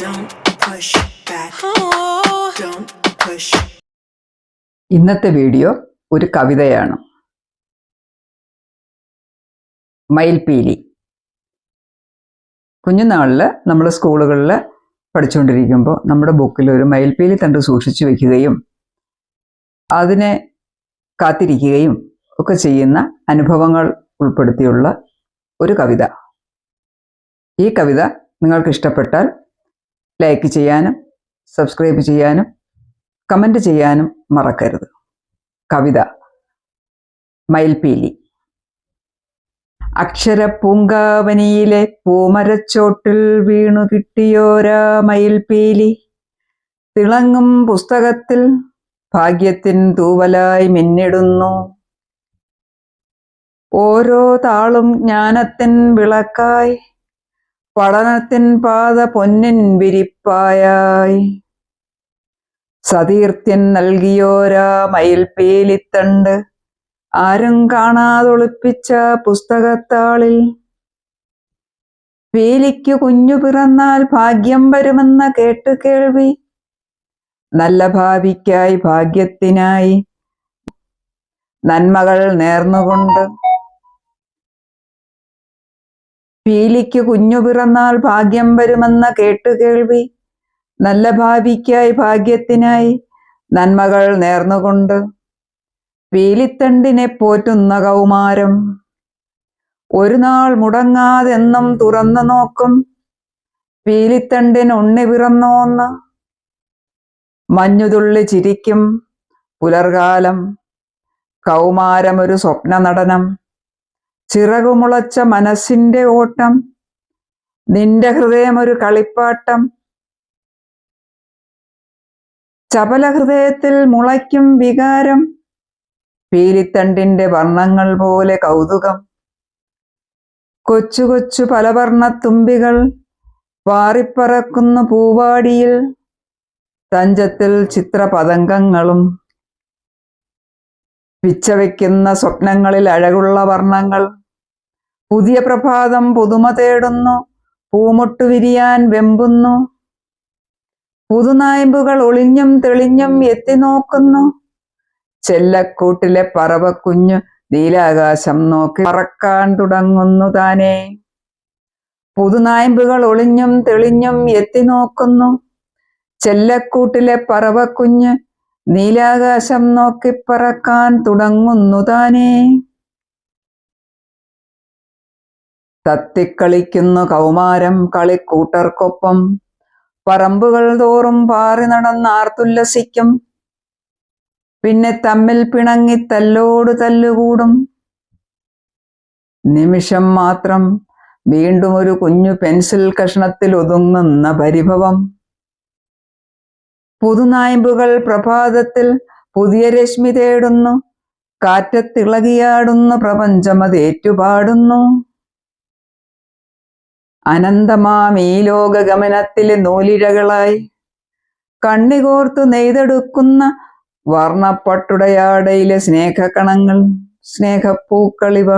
Don't push back. Don't push. ഇന്നത്തെ video ഒരു കവിതയാണ്. മയിൽപീലി. കുഞ്ഞുനാളിൽ നമ്മൾ സ്കൂളുകളിൽ പഠിച്ചുകൊണ്ടിരിക്കുമ്പോൾ നമ്മുടെ ബുക്കിൽ ഒരു മയിൽപീലി തണ്ട് സൂക്ഷിച്ചു വെക്കുകയും അതിനെ കാത്തിരിക്കുകയും ഒക്കെ ചെയ്യുന്ന അനുഭവങ്ങൾ ഉൾപ്പെടുത്തിയുള്ള ഒരു കവിത. ഈ കവിത നിങ്ങൾക്ക് ഇഷ്ടപ്പെട്ടാൽ ലൈക്ക് ചെയ്യാനും സബ്സ്ക്രൈബ് ചെയ്യാനും കമൻറ്റ് ചെയ്യാനും മറക്കരുത്. കവിത മയിൽപീലി. അക്ഷരപ്പൂങ്കാവനിയിലെ പൂമരച്ചോട്ടിൽ വീണു കിട്ടിയോരാ മയിൽപീലി തിളങ്ങും പുസ്തകത്തിൽ ഭാഗ്യത്തിൻ തൂവലായി മിന്നിടുന്നു. ഓരോ താളും ജ്ഞാനത്തിൻ വിളക്കായി, പഠനത്തിൻ പാത പൊന്നിൻ വിരിപ്പായായി. സതീർത്ഥ്യൻ നൽകിയോരാ മയിൽപീലിത്തണ്ട് ആരും കാണാതൊളിപ്പിച്ച പുസ്തകത്താളിൽ. പീലിക്കു കുഞ്ഞു പിറന്നാൽ ഭാഗ്യം വരുമെന്ന കേട്ടുകേൾവി, നല്ല ഭാവിക്കായി ഭാഗ്യത്തിനായി നന്മകൾ നേർന്നുകൊണ്ട്. പീലിക്കു കുഞ്ഞു പിറന്നാൽ ഭാഗ്യം വരുമെന്ന കേട്ടുകേൾവി, നല്ല ഭാവിക്കായി ഭാഗ്യത്തിനായി നന്മകൾ നേർന്നുകൊണ്ട്. പീലിത്തണ്ടിനെ പോറ്റുന്ന കൗമാരം ഒരു നാൾ മുടങ്ങാതെന്നും തുറന്നു നോക്കും. പീലിത്തണ്ടിന് ഉണ്ണി പിറന്നോന്ന് മഞ്ഞുതുള്ളി ചിരിക്കും പുലർകാലം. കൗമാരമൊരു സ്വപ്ന നടനം, ചിറകുമുളച്ച മനസ്സിന്റെ ഓട്ടം, നിന്റെ ഹൃദയമൊരു കളിപ്പാട്ടം. ചപല ഹൃദയത്തിൽ മുളയ്ക്കും വികാരം, പീലിത്തണ്ടിന്റെ വർണ്ണങ്ങൾ പോലെ കൗതുകം. കൊച്ചു കൊച്ചു പലവർണ്ണത്തുമ്പികൾ പാറിപ്പറക്കുന്നു പൂവാടിയിൽ, തഞ്ചത്തിൽ ചിത്രപതംഗങ്ങളും. പിച്ചവയ്ക്കുന്ന സ്വപ്നങ്ങളിൽ അഴകുള്ള വർണ്ണങ്ങൾ. പുതിയ പ്രഭാതം പുതുമ തേടുന്നു, പൂമൊട്ടു വിരിയാൻ വെമ്പുന്നു. പുതുനായ്മ്പുകൾ ഒളിഞ്ഞും തെളിഞ്ഞും എത്തി നോക്കുന്നു. ചെല്ലക്കൂട്ടിലെ പറവക്കുഞ്ഞു നീലാകാശം നോക്കി പറക്കാൻ തുടങ്ങുന്നു താനേ. പുതുനായ്മ്പുകൾ ഒളിഞ്ഞും തെളിഞ്ഞും എത്തി നോക്കുന്നു. ചെല്ലക്കൂട്ടിലെ പറവക്കുഞ്ഞ് നീലാകാശം നോക്കി പറക്കാൻ തുടങ്ങുന്നു താനേ. തത്തിക്കളിക്കുന്നു കൗമാരം കളിക്കൂട്ടർക്കൊപ്പം, പറമ്പുകൾ തോറും പാറി നടന്നാർത്തുല്ലസിക്കും. പിന്നെ തമ്മിൽ പിണങ്ങി തല്ലോട് തല്ലുകൂടും. നിമിഷം മാത്രം വീണ്ടും ഒരു കുഞ്ഞു പെൻസിൽ കഷ്ണത്തിൽ ഒതുങ്ങുന്ന പരിഭവം. പുതുനായ്മ്പുകൾ പ്രഭാതത്തിൽ പുതിയ രശ്മി തേടുന്നു, കാറ്റത്തിളകിയാടുന്നു പ്രപഞ്ചമതേറ്റുപാടുന്നു. അനന്തമാം ഈ ലോകഗമനത്തിലെ നൂലിഴകളായി കണ്ണികോർത്തു നെയ്തെടുക്കുന്ന വർണ്ണപ്പട്ടുടയാടയിലെ സ്നേഹകണങ്ങൾ, സ്നേഹപ്പൂക്കളിവ.